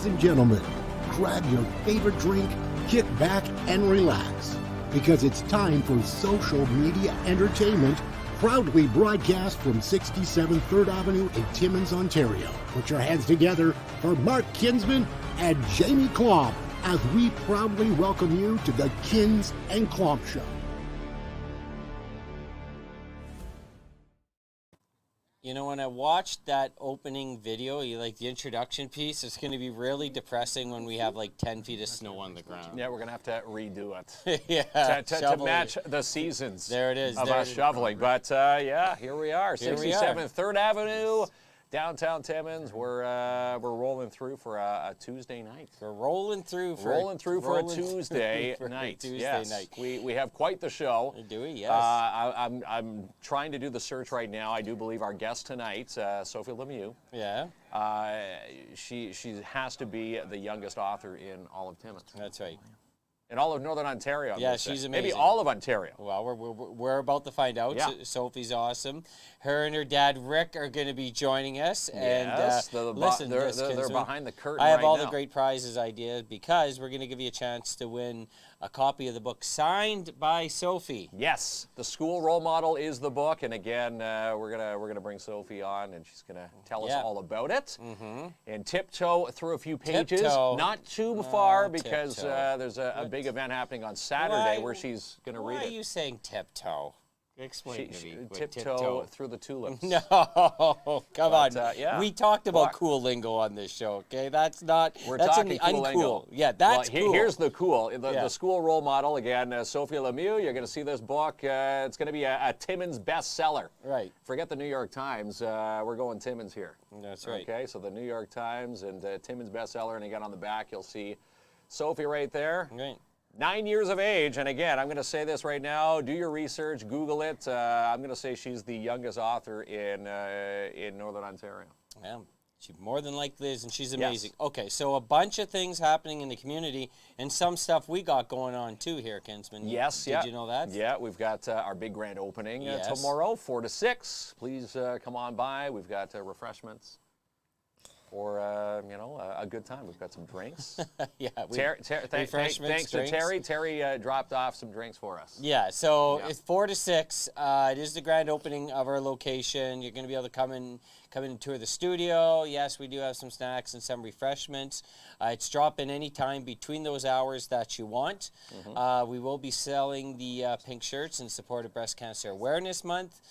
Ladies and gentlemen, grab your favorite drink, kick back, and relax, because it's time for social media entertainment, proudly broadcast from 67 3rd Avenue in Timmins, Ontario. Put your hands together for Mark Kinsman and Jamie KLOMP as we proudly welcome you to the KINZ and KLOMP Show. You know, when I watched that opening video, like the introduction piece, it's going to be really depressing when we have like 10 feet of snow on the ground. Yeah, we're going to have to redo it. Yeah, to match the seasons. There it is. Of us shoveling. But yeah, here we are. 67th 3rd Avenue, downtown Timmins. We're rolling through for a Tuesday night. We're rolling through for a Tuesday night. Yes. We have quite the show. Do we? Yes. I'm trying to do the search right now. I do believe our guest tonight, Sophie Lemieux. Yeah. She has to be the youngest author in all of Timmins. That's right. In all of Northern Ontario. Yeah, she's amazing. Maybe all of Ontario. Well, we're about to find out. Yeah. Sophie's awesome. Her and her dad, Rick, are going to be joining us. Yes, and listen, they're Kinsman, behind the curtain I have right all now. the great prizes ideas because we're going to give you a chance to win a copy of the book signed by Sophie. Yes, the school role model is the book, and again, we're gonna bring Sophie on, and she's gonna tell us all about it. And tiptoe through a few pages, Tiptoe. not too far, because tiptoe. there's a big event happening on Saturday where she's gonna read Why it. are you saying tiptoe? Explain to me. What Tiptoe through the tulips. No, come on. Yeah. We talked about cool lingo on this show, okay? That's not. We're that's talking in the cool uncool. lingo. Yeah, that's cool. Here's the cool. The school role model, again, Sophie Lemieux. You're going to see this book. It's going to be a Timmins bestseller. Right. Forget the New York Times. We're going Timmins here. That's right. Okay, so the New York Times and Timmins bestseller. And again, on the back, you'll see Sophie right there. Right. 9 years of age, and again, I'm going to say this right now. Do your research, Google it. I'm going to say she's the youngest author in Northern Ontario. Yeah, she more than likely is, and she's amazing. Yes. Okay, so a bunch of things happening in the community, and some stuff we got going on too here, Kinsman. Yes, Did you know that? Yeah, we've got our big grand opening Yes. tomorrow, 4 to 6. Please come on by. We've got refreshments. Or, a good time. We've got some drinks. Yeah. Thanks to drinks. Terry. Terry dropped off some drinks for us. Yeah, so it's 4 to 6. It is the grand opening of our location. You're going to be able to come in and tour the studio. Yes, we do have some snacks and some refreshments. It's drop-in any time between those hours that you want. We will be selling the pink shirts in support of Breast Cancer Awareness Month.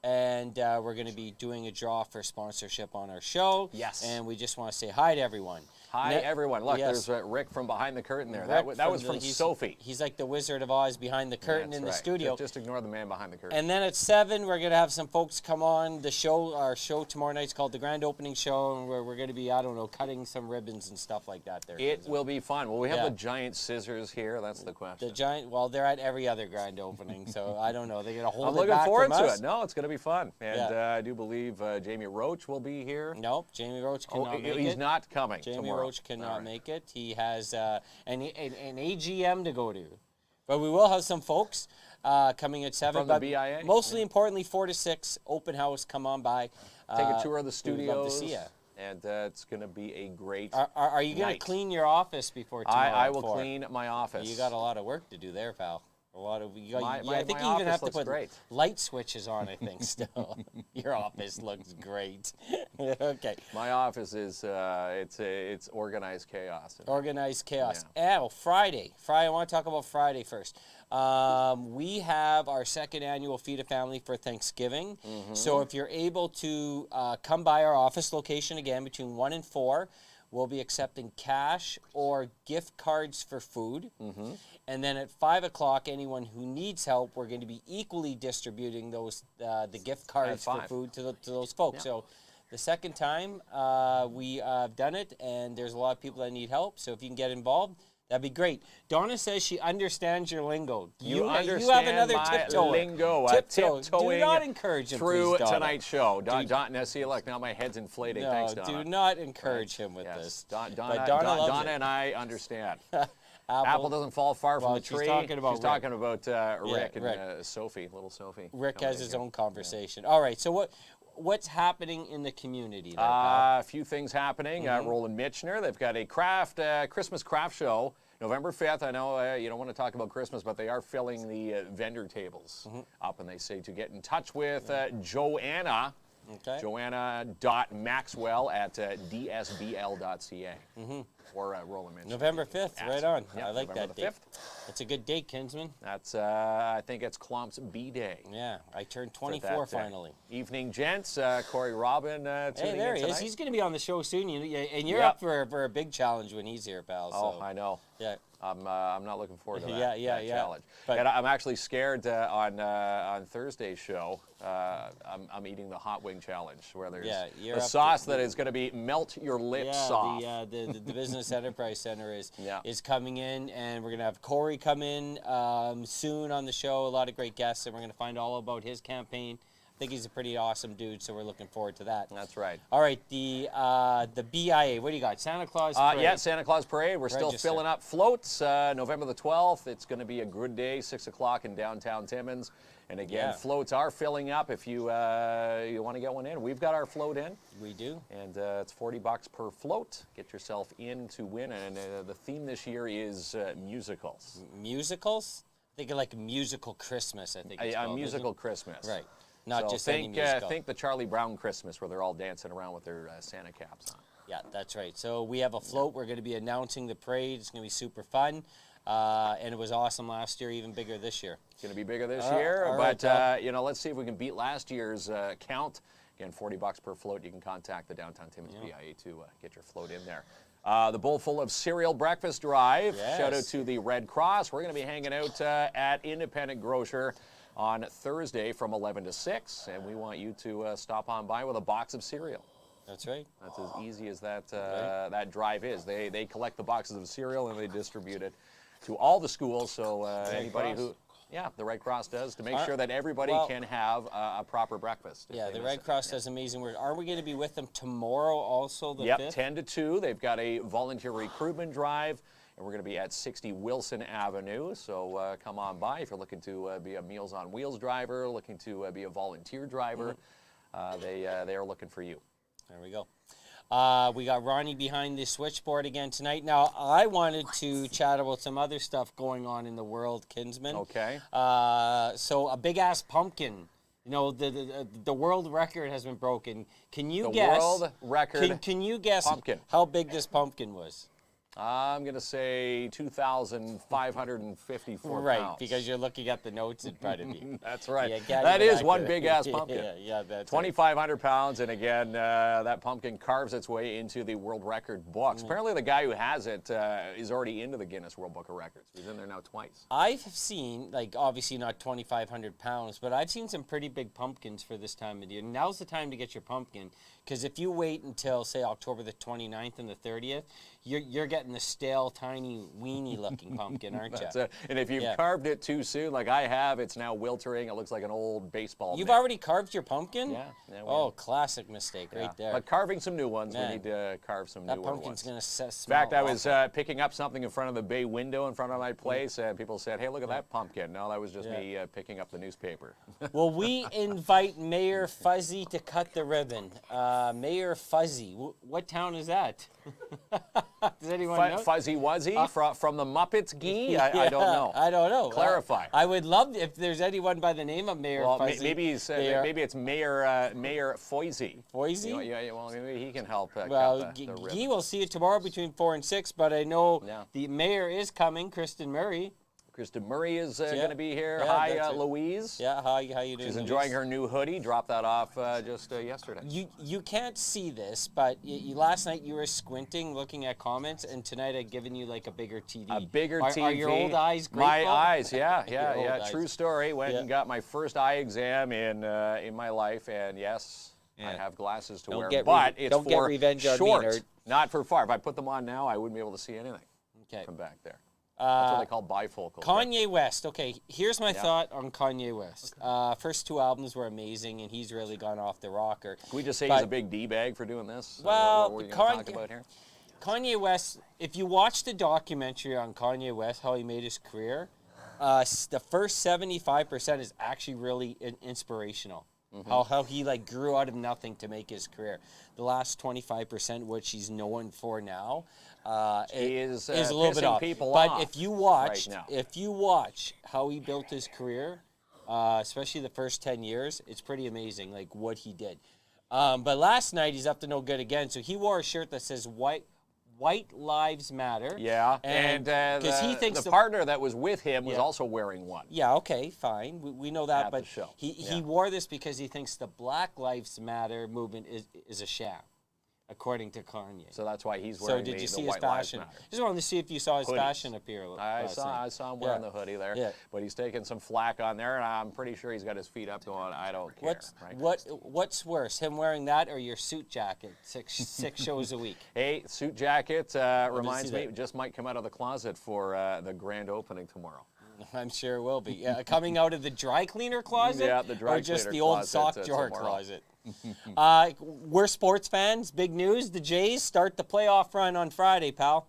And we're going to be doing a draw for sponsorship on our show. Yes. And we just want to say hi to everyone. Hi, everyone. Look, yes. There's Rick from behind the curtain there. Rick That was from Sophie. He's like the Wizard of Oz behind the curtain in the studio. Just ignore the man behind the curtain. And then at 7, we're going to have some folks come on the show. Our show tomorrow night is called the Grand Opening Show, and we're going to be, I don't know, cutting some ribbons and stuff like that there. It will be fun. Will we have the giant scissors here? That's the question. The giant, well, they're at every other grand opening, so I don't know. They're going to hold I'm it looking back forward from to us. it. No, it's going to be fun. And I do believe Jamie Roach will be here. Nope, Jamie Roach cannot make it. He's not coming Jamie tomorrow. Roach cannot make it. He has an AGM to go to. But we will have some folks coming at 7. From the BIA? Mostly importantly, 4 to 6, open house, come on by. Take a tour of the We'd love to studios. see you. And it's going to be a great Are you going to clean your office before tomorrow? I will clean my office. You got a lot of work to do there, pal. A lot of My I think my you even have to office put looks great. light switches on. I think still, your office looks great. Okay. My office is it's organized chaos. Organized chaos. Yeah. Oh, Friday. I want to talk about Friday first. We have our second annual Feed a Family for Thanksgiving. So if you're able to come by our office location again between 1 and 4, we'll be accepting cash or gift cards for food. And then at 5 o'clock, anyone who needs help, we're going to be equally distributing those the gift cards for food to those folks. So the second time we have done it, and there's a lot of people that need help. So if you can get involved, that'd be great. Donna says she understands your lingo. You understand you have another my tiptoe. lingo. Tiptoeing Do not encourage him, through please, Donna. tonight's show. Now see, look, now my head's inflating. No, Thanks, Donna. do not encourage him with this. Donna loves it. and I understand. Apple doesn't fall far from the tree. She's talking about Rick and Sophie, little Sophie. Rick has his own conversation. All right, so what's happening in the community there, a few things happening. Roland Mitchner, they've got a Christmas craft show November 5th. I know you don't want to talk about Christmas, but they are filling the vendor tables up, and they say to get in touch with Joanna. Okay. Joanna.maxwell at dsbl.ca. Or Roland Mitchner. November 5th, right on. Yep, I like November that date. 5th. That's a good date, Kinsman. That's, I think it's Klomp's B-Day. Yeah, I turned 24 finally. Evening, gents. Corey Robin tuning Hey, there in he tonight. is. He's going to be on the show soon, and you're up for a big challenge when he's here, pal. Oh, So. I know. Yeah. I'm not looking forward to that, that yeah. challenge. But and I'm actually scared on Thursday's show. I'm eating the hot wing challenge, where there's a sauce that is going to be melt your lips off. The Business Enterprise Center is coming in, and we're going to have Corey come in soon on the show. A lot of great guests, and we're going to find all about his campaign. think he's a pretty awesome dude, so we're looking forward to that. That's right. All right, the BIA. What do you got? Santa Claus Parade. Yeah, Santa Claus Parade. We're still Register. filling up floats. November the 12th. It's going to be a good day, 6 o'clock in downtown Timmins. And again, floats are filling up. If you you want to get one in, we've got our float in. We do. And it's $40 per float. Get yourself in to win. And the theme this year is musicals. Musicals? I think like musical Christmas, I think it's called, musical Christmas. Right. Not so just any musical. think the Charlie Brown Christmas where they're all dancing around with their Santa caps on. Yeah, that's right. So we have a float. We're going to be announcing the parade. It's going to be super fun. And it was awesome last year, even bigger this year. It's going to be bigger this year, but let's see if we can beat last year's count. Again, $40 per float. You can contact the Downtown Timmins BIA to get your float in there. The Bowl Full of Cereal Breakfast Drive. Yes. Shout out to the Red Cross. We're going to be hanging out at Independent Grocer on Thursday from 11 to 6, and we want you to stop on by with a box of cereal. That's right. That's as easy as that that drive is. They collect the boxes of cereal and they distribute it to all the schools. So anybody who, the Red Cross does to make sure that everybody can have a proper breakfast. Yeah, the Red Cross does amazing work. Are we going to be with them tomorrow also, the 5th? 10 to 2. They've got a volunteer recruitment drive, and we're going to be at 60 Wilson Avenue. So come on by if you're looking to be a Meals on Wheels driver, looking to be a volunteer driver. They are looking for you. There we go. We got Ronnie behind the switchboard again tonight. Now, I wanted to chat about some other stuff going on in the world, Kinsman. Okay. So a big-ass pumpkin. You know, the world record has been broken. Can you guess? The world record Can you guess pumpkin. how big this pumpkin was? I'm going to say 2,554 Right, pounds. because you're looking at the notes in front of you. That's right. Yeah, that is one good. big-ass pumpkin. Yeah, that's 2,500 pounds, and again, that pumpkin carves its way into the world record books. Apparently, the guy who has it is already into the Guinness World Book of Records. He's in there now twice. I've seen, like, obviously not 2,500 pounds, but I've seen some pretty big pumpkins for this time of the year. Now's the time to get your pumpkin, because if you wait until, say, October the 29th and the 30th, you're getting the stale, tiny, weenie-looking pumpkin, aren't you? That's it. And if you've carved it too soon, like I have, it's now wiltering. It looks like an old baseball You've mitt. already carved your pumpkin? Yeah. Oh, classic mistake right there. But carving some new ones. Man, we need to carve some that newer ones. pumpkin's going to smell In fact, I was awful. picking up something in front of the bay window in front of my place, and people said, hey, look at that pumpkin. No, that was just me picking up the newspaper. Well, we invite Mayor Fuzzy to cut the ribbon. Mayor Fuzzy. What town is that? Does anyone know? Fuzzy Wuzzy from the Muppets Gee? I don't know. I don't know. Clarify. I would love if there's anyone by the name of Mayor Fuzzy. Maybe it's Mayor Foisey. Foisey? Yeah, well, maybe he can help cut the ribbon. Guy will see you tomorrow between 4 and 6, but I know the mayor is coming, Kristen Murray. Kristen Murray is going to be here. Yeah, Hi, Louise. Yeah, how you doing? She's enjoying her new hoodie. Dropped that off just yesterday. You can't see this, but last night you were squinting, looking at comments, and tonight I've given you like a bigger TV. A bigger TV. Are your old eyes grateful? My eyes, yeah. Eyes. True story. Went and got my first eye exam in my life, and yes, I have glasses to wear, but it's don't for get revenge on short, me, nerd. not for far. If I put them on now, I wouldn't be able to see anything. Okay. From back there. That's what they call bifocal. Kanye West. Okay, here's my thought on Kanye West. First 2 albums were amazing, and he's really gone off the rocker. Can we just say he's a big D-bag for doing this? Well, what were you going to talk about here? Kanye West, if you watch the documentary on Kanye West, how he made his career, the first 75% is actually really inspirational. How he like grew out of nothing to make his career. The last 25%, which he's known for now, is a little bit off. But if you watch, how he built his career, especially the first 10 years, it's pretty amazing. Like what he did. But last night he's up to no good again. So he wore a shirt that says White Lives Matter. Yeah, and he thinks the partner that was with him was also wearing one. Yeah, okay, fine. We know that, At but the show. He wore this because he thinks the Black Lives Matter movement is a sham, according to Kanye. So that's why he's wearing So did you see the his White Lives fashion? Matter. Just wanted to see if you saw his Hoodies. fashion appear. I saw him wearing the hoodie there, but he's taking some flack on there, and I'm pretty sure he's got his feet up going, I don't care. What's worse, him wearing that or your suit jacket 6 shows a week? Hey, suit jacket reminds me, just might come out of the closet for the grand opening tomorrow. I'm sure it will be. Coming out of the dry cleaner closet? Yeah, the dry or just cleaner the old closet, sock drawer tomorrow. closet? We're sports fans. Big news. The Jays start the playoff run on Friday, pal.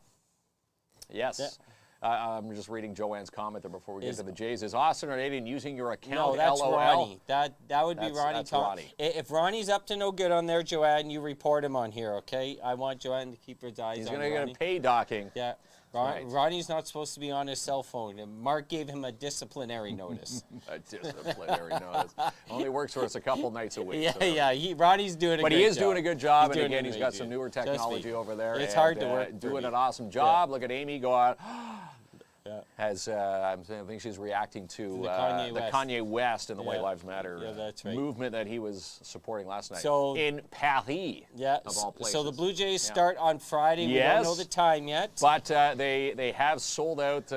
Yes. I'm just reading Joanne's comment there before we get to the Jays. Is Austin or Aiden using your account? No, that's LOL? Ronnie. That would be Ronnie. That's Ronnie. If Ronnie's up to no good on there, Joanne, you report him on here, okay? I want Joanne to keep her eyes He's on going to Ronnie. get a pay docking. Yeah. Right. Ronnie's not supposed to be on his cell phone. And Mark gave him a disciplinary notice. A disciplinary notice. Only works for us a couple nights a week. Yeah. Ronnie's doing a good job. But he is doing a good job, and doing again, an he's got amazing some newer job. technology over there. It's and, hard to work for doing me. an awesome job. Yeah. Look at Amy go out. Yeah. I think she's reacting to the Kanye West and the White Lives Matter that's right. movement that he was supporting last night So, in Paris, of all places. So the Blue Jays start on Friday. We don't know the time yet. But they have sold out.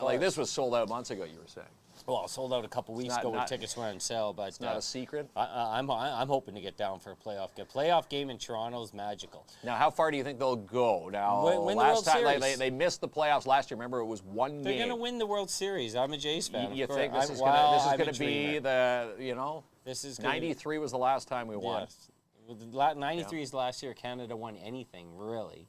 Like this was sold out months ago, you were saying. Well, sold out a couple weeks ago when tickets were on sale, but it's not a secret. I'm hoping to get down for a playoff game. Playoff game in Toronto is magical. Now, how far do you think they'll go? Now, win the last World time Series. they missed the playoffs last year. Remember, it was one They're game. going to win the World Series. I'm a Jays fan. You of think course. this is going to be the This is 93 was the last time we won. Yes. 93 is the last year Canada won anything, really.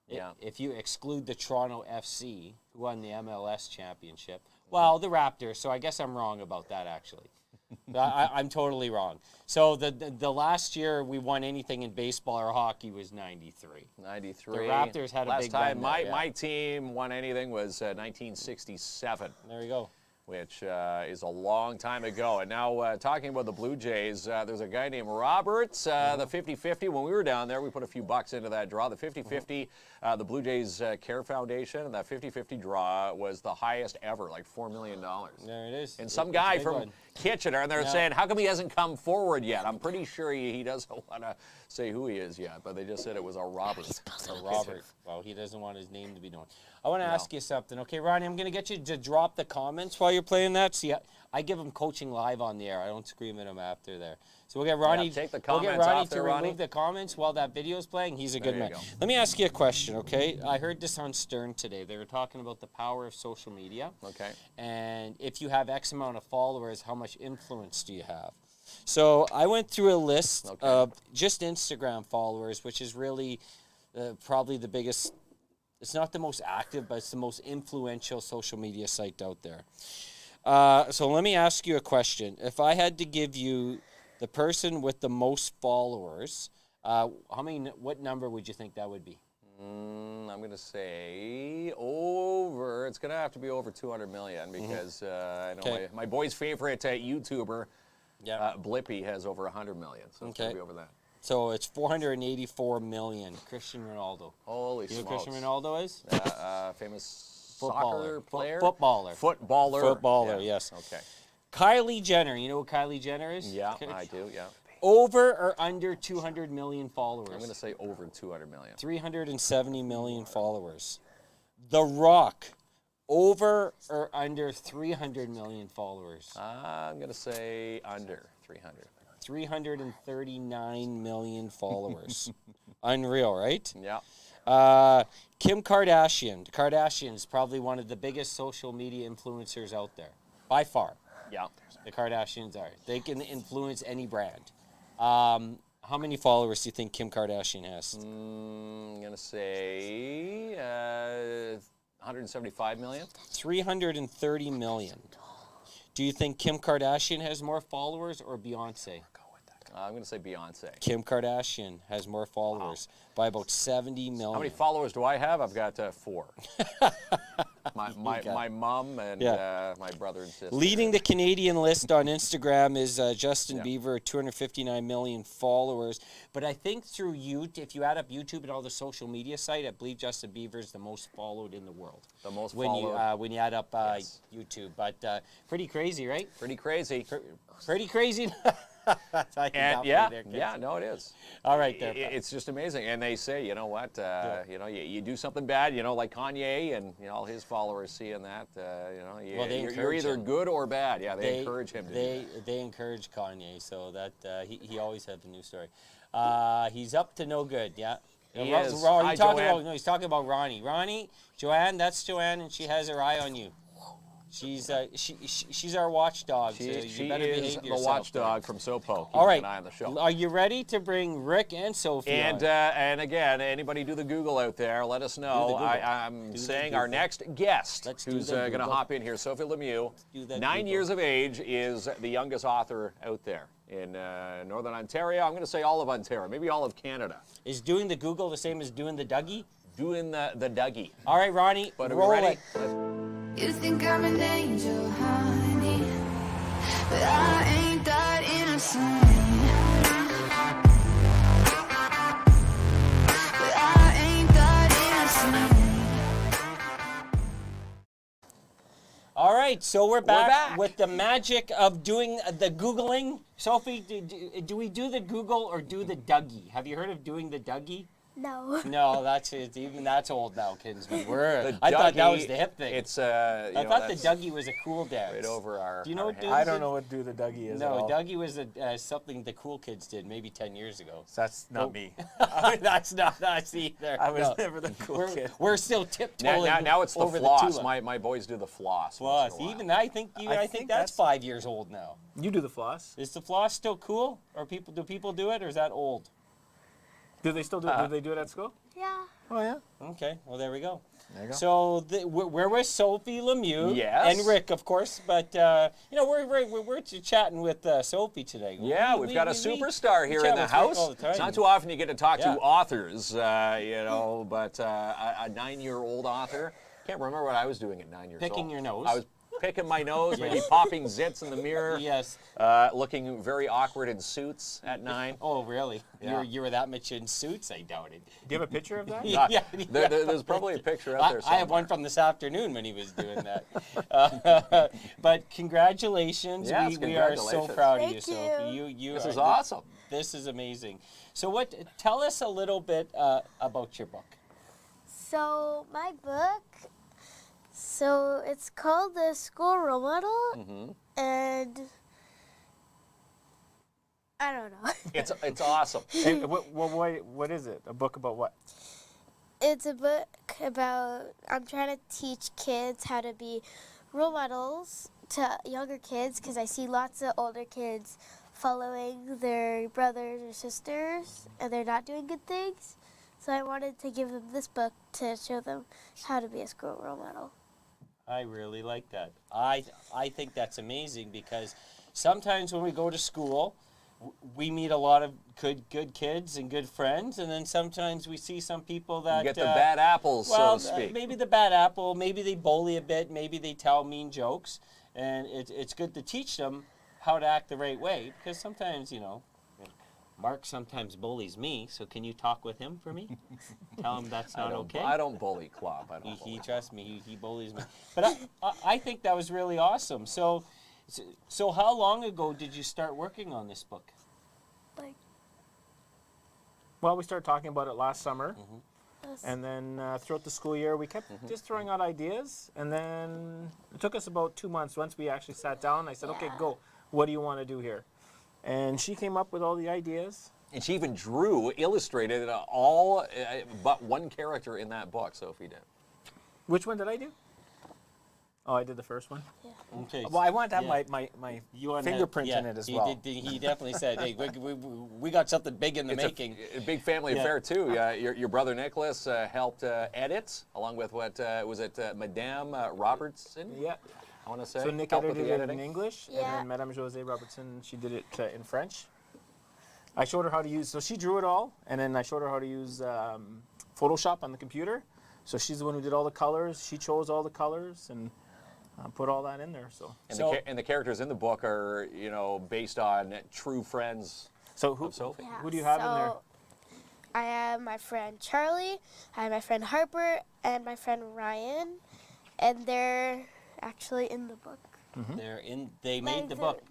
Yeah. If you exclude the Toronto FC, who won the MLS championship. Well, the Raptors, so I guess I'm wrong about that, actually. I'm totally wrong. So the last year we won anything in baseball or hockey was 93. 93. The Raptors had a last big time run there, my team won anything was 1967. There you go. Which is a long time ago. And now talking about the Blue Jays, there's a guy named Roberts, the 50-50. When we were down there, we put a few bucks into that draw. The 50-50, the Blue Jays Care Foundation, and that 50-50 draw was the highest ever, like $4 million. There it is. And some guy from Kitchener, and they're saying, how come he hasn't come forward yet? I'm pretty sure he doesn't want to say who he is yet, but they just said it was a Robert. A Robert. Well, he doesn't want his name to be known. I want to ask you something. Okay, Ronnie, I'm going to get you to drop the comments while you're playing that. See, I give him coaching live on the air. I don't scream at him after there. So we'll get Ronnie, take the we'll comments get Ronnie off to there, remove Ronnie. the comments while that video is playing. He's a good man. go. Let me ask you a question, okay? I heard this on Stern today. They were talking about the power of social media. Okay. And if you have X amount of followers, how much influence do you have? So I went through a list of just Instagram followers, which is really probably the biggest. It's not the most active, but it's the most influential social media site out there. So let me ask you a question. If I had to give you the person with the most followers, what number would you think that would be? I'm going to say it's going to have to be over 200 million because I know my boy's favorite YouTuber, Blippy, has over 100 million. So it's going to be over that. So it's 484 million. Cristiano Ronaldo. Holy You know smokes. who Cristiano Ronaldo is? Famous Footballer. soccer player? Footballer. Footballer, yes. Okay. Kylie Jenner. You know who Kylie Jenner is? Yeah, I do, yeah. Over or under 200 million followers? I'm going to say over 200 million. 370 million followers. The Rock. Over or under 300 million followers? I'm going to say under 300. 339 million followers. Unreal, right? Yeah. Kim Kardashian. The Kardashian is probably one of the biggest social media influencers out there, by far. Yeah. The Kardashians are. They can influence any brand. How many followers do you think Kim Kardashian has? I'm going to say 175 million. 330 million. Do you think Kim Kardashian has more followers or Beyonce? I'm going to say Beyonce. Kim Kardashian has more followers by about 70 million. How many followers do I have? I've got 4. my mom and my brother and sister. Leading the Canadian list on Instagram is Justin Bieber, 259 million followers. But I think through if you add up YouTube and all the social media site, I believe Justin Bieber is the most followed in the world. The most followed. When you add up YouTube. But pretty crazy, right? Pretty crazy. Pretty crazy. No, it is. All right, there. It's just amazing, and they say, you know what, you do something bad, like Kanye, and all his followers seeing that, you're either good or bad. Yeah, they encourage him to do that. They encourage Kanye, so that he always had the news story. He's up to no good. Yeah. He is. He's talking about Ronnie. Ronnie, Joanne, that's Joanne, and she has her eye on you. She's our watchdog. So She you better is behave the yourself. watchdog from Sopo. All right. Keeping an eye on the show. Are you ready to bring Rick and Sophie on? And again, anybody do the Google out there? Let us know. Google. I'm Do the saying our Google. next guest, Let's do who's the going to Google. hop in here, Sophie Lemieux, do the 9 Google. years of age, is the youngest author out there in Northern Ontario. I'm going to say all of Ontario, maybe all of Canada. Is doing the Google the same as doing the Dougie? Doing the Dougie. All right, Ronnie, But are roll we ready? it. You think I'm an angel, honey, but I ain't that innocent. But I ain't that innocent. All right, so we're back, back. with the magic of doing the Googling. Sophie, do we do the Google or do the Dougie? Have you heard of doing the Dougie? No. No, that's old now, Kinsman. The I thought that Dougie, was the hip thing. It's I thought the that's Dougie was a cool dance. right over our. Do you know our what heads. Dougie I don't know what Do the Dougie is at No, all. Dougie was something the cool kids did maybe 10 years ago. That's not me. That's not us either. I was No. never the cool kid. We're still tiptoeing Now it's the over floss. the tulip. My boys do the floss. Floss. once in a while. Even I think I think think that's that's- 5 years old now. You do the floss. Is the floss still cool? Or do people do it, or is that old? Do they still do? Do they do it at school? Yeah. Oh yeah. Okay, well there we go. There you go. So we're with Sophie Lemieux Yes. and Rick, of course, but we're chatting with Sophie today. Yeah, we've got a superstar here in chat the with Rick house. all the time. It's not too often you get to talk Yeah. to authors, but a 9-year-old author. Can't remember what I was doing at 9 years old. Picking your nose. I was picking my nose, maybe popping zits in the mirror. Yes. Looking very awkward in suits at 9. Oh, really? Yeah. You were that much in suits? I doubt it. Do you have a picture of that? Yeah. There's probably a picture out there I have one somewhere. from this afternoon when he was doing that. But congratulations. Yes, we are so congratulations. proud of Thank you, Sophie. You This are- is awesome. This is amazing. So tell us a little bit about your book. So my book, so it's called The School Role Model, and I don't know. It's awesome. Hey, what is it? A book about what? It's a book about, I'm trying to teach kids how to be role models to younger kids, because I see lots of older kids following their brothers or sisters, and they're not doing good things. So I wanted to give them this book to show them how to be a school role model. I really like that. I think that's amazing, because sometimes when we go to school, we meet a lot of good kids and good friends, and then sometimes we see some people that You get the bad apples, well, so to speak. maybe the bad apple, maybe they bully a bit, maybe they tell mean jokes, and it's good to teach them how to act the right way, because sometimes, Mark sometimes bullies me, so can you talk with him for me? Tell him that's not okay. I don't bully Klopp. I don't bully. He trusts me. He bullies me. But I think that was really awesome. So how long ago did you start working on this book? Like, Well, we started talking about it last summer, this- and then throughout the school year, we kept just throwing out ideas, and then it took us about 2 months. Once we actually sat down, I said, "Okay, Yeah. go. What do you want to do here?" And she came up with all the ideas. And she even illustrated all but one character in that book, Sophie did. Which one did I do? Oh, I did the first one. Okay. Well, I wanted to have Yeah. my You wanna fingerprint have- in it as he well. He definitely said, "Hey, we got something big in the It's making." a big family Yeah. affair too. Your brother Nicholas helped edit, along with Madame Robertson. Yeah. I want to say. So Nick helped with edited the it in editing. English, Yeah. and then Madame José Robertson, she did it in French. I showed her how to use, so she drew it all, and then I showed her how to use Photoshop on the computer. So she's the one who did all the colors. She chose all the colors and put all that in there. So, And the characters in the book are, based on true friends so who of Sophie. yeah. who do you have in there? So, I have my friend Charlie, I have my friend Harper, and my friend Ryan, and they're actually in the book. They made Like the book.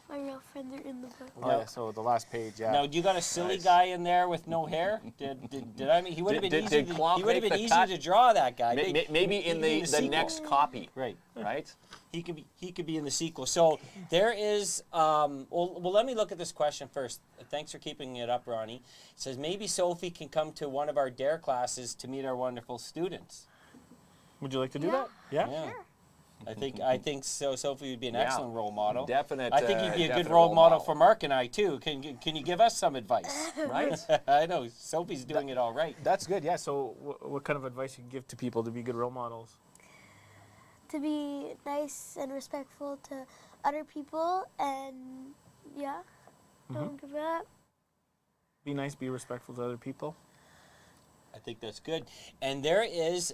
My real friends are in the book. Oh, yeah, so the last page, yeah. Now, you got a silly Nice. guy in there with no hair? Did I mean he would have been Did easy? Klomp He would have make been the easy cut? to draw that guy. Maybe He in could be the sequel. next copy, Right. right? He could be in the sequel. So there is. Well, let me look at this question first. Thanks for keeping it up, Ronnie. It says maybe Sophie can come to one of our DARE classes to meet our wonderful students. Would you like to do Yeah. that? Yeah? Yeah. I think so. Sophie would be an excellent role model. Definite. I think you'd be a good definite role model for Mark and I too. Can you give us some advice? Right? I know Sophie's doing it all right. That's good. Yeah. So, what kind of advice you can give to people to be good role models? To be nice and respectful to other people, and yeah, don't give up. Be nice, be respectful to other people. I think that's good. And there's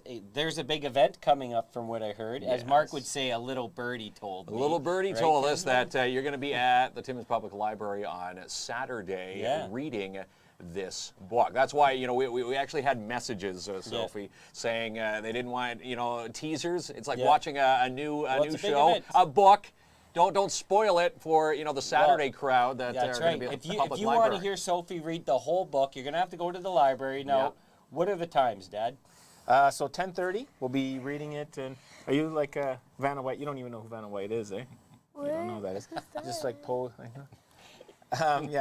a big event coming up from what I heard. As Mark would say, a little birdie told me. A little birdie right? told us that you're going to be at the Timmins Public Library on Saturday reading this book. That's why, we actually had messages, Sophie, saying they didn't want, teasers. It's like watching a new show, a book. Don't spoil it for the Saturday crowd that that's are right. going to be at the If public you library. want to hear Sophie read the whole book, you're going to have to go to the library. Now, what are the times, Dad? So 10:30, we'll be reading it. And are you like Vanna White? You don't even know who Vanna White is, eh? You don't know who that is. Just like Poe.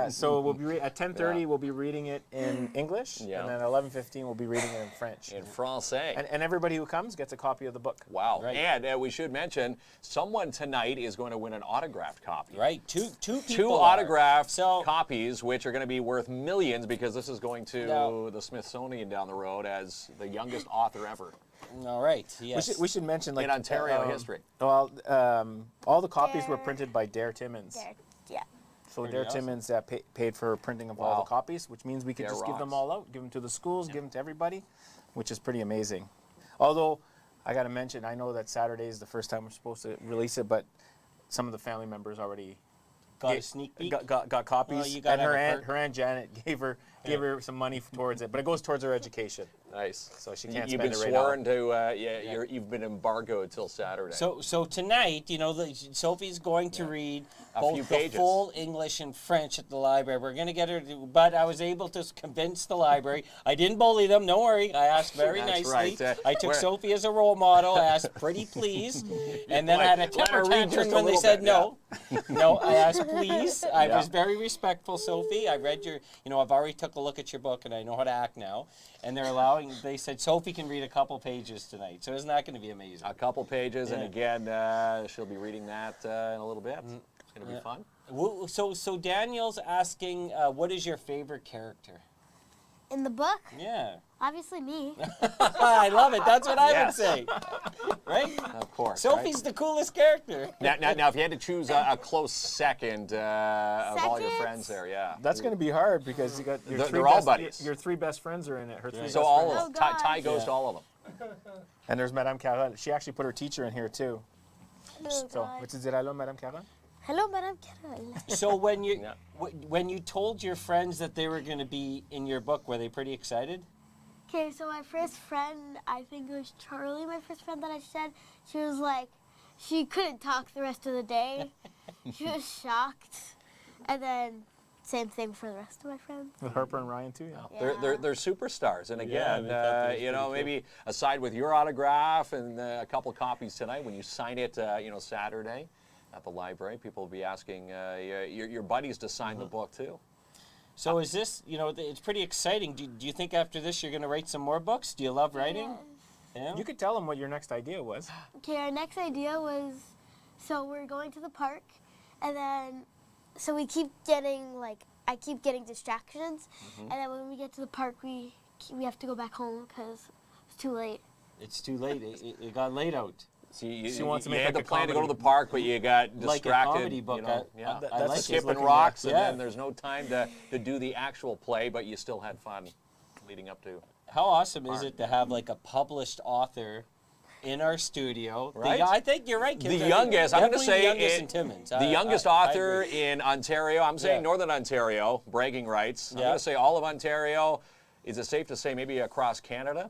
So we'll be at 10:30. We'll be reading it in English, and then at 11:15 we'll be reading it in French. In Francais. And everybody who comes gets a copy of the book. Wow. Right. And we should mention, someone tonight is going to win an autographed copy. Right, two Two people autographed are. copies, which are going to be worth millions because this is going to No. the Smithsonian down the road as the youngest author ever All right, yes. We should mention in Ontario history. Well, all the copies were printed by Dare Timmins. Yeah. So Pretty Dare awesome. Timmins paid for printing of all the copies, which means we could Dare just give them rocks. all out, give them to the schools, give them to everybody, which is pretty amazing. Although, I got to mention, I know that Saturday is the first time we're supposed to release it, but some of the family members already Got a sneak peek? got copies. Well, you gotta and have a her aunt Janet gave her some money towards it, but it goes towards her education. Nice. So she can't You've spend been it right sworn now. to, you've been embargoed till Saturday. So tonight, Sophie's going to read few both the pages. full English and French at the library. We're going to get her to, but I was able to convince the library. I didn't bully them, don't worry. I asked very That's nicely. right. I took Where- Sophie as a role model. I asked, pretty please. And then I had a Let her temper read just tantrum a when they little said bit, no. No, I asked, please. I Yeah. was very respectful, Sophie. I read your, I've already took a look at your book and I know how to act now. And they said Sophie can read a couple pages tonight. So isn't that going to be amazing? A couple pages, and Yeah. again, she'll be reading that in a little bit. It's going to be fun. Well, so Daniel's asking, what is your favorite character? In the book, Yeah. obviously me. I love it. That's what I Yes. would say. Right? Of course. Sophie's the coolest character. Now, if you had to choose a close second of all your Second? friends there, yeah. That's going to be hard because you got your They're three all best, buddies. Your three best friends are in it. Her three So best all friends. of them. Oh, Tie gosh. goes Yeah. to all of them. And there's Madame Carole. She actually put her teacher in here too. Oh, So, God. which is hello, Madame Carole? Hello, Madame Carole. So when you Yeah. when you told your friends that they were going to be in your book, were they pretty excited? Okay, so my first friend, I think it was Charlie, my first friend that I said, she was like, she couldn't talk the rest of the day. She was shocked. And then same thing for the rest of my friends. With Harper and Ryan too, yeah. They're superstars, and Yeah, again, I thought that was pretty cool. maybe aside with your autograph and a couple copies tonight, when you sign it, Saturday at the library, people will be asking your buddies to sign the book too. So is this, it's pretty exciting. Do you think after this you're going to write some more books? Do you love writing? Yeah. You could tell them what your next idea was. Okay, our next idea was, so we're going to the park, and then, so we keep getting, I keep getting distractions, and then when we get to the park, we have to go back home because it's too late. It's too late. It got late out. So you, She wants to you make had like the a plan to go to comedy. the park, but you got Like a distracted. comedy book. Yeah. I like it. Skipping looking rocks, at- and yeah. then there's no time to do the actual play, but you still had fun leading up to. How awesome is it to have a published author in our studio? Right? I think you're right, Kim. The youngest, I'm going to Definitely say, the youngest in Timmins. the youngest I author agree. in Ontario. I'm saying Yeah. Northern Ontario, bragging rights. I'm Yeah. going to say all of Ontario. Is it safe to say maybe across Canada?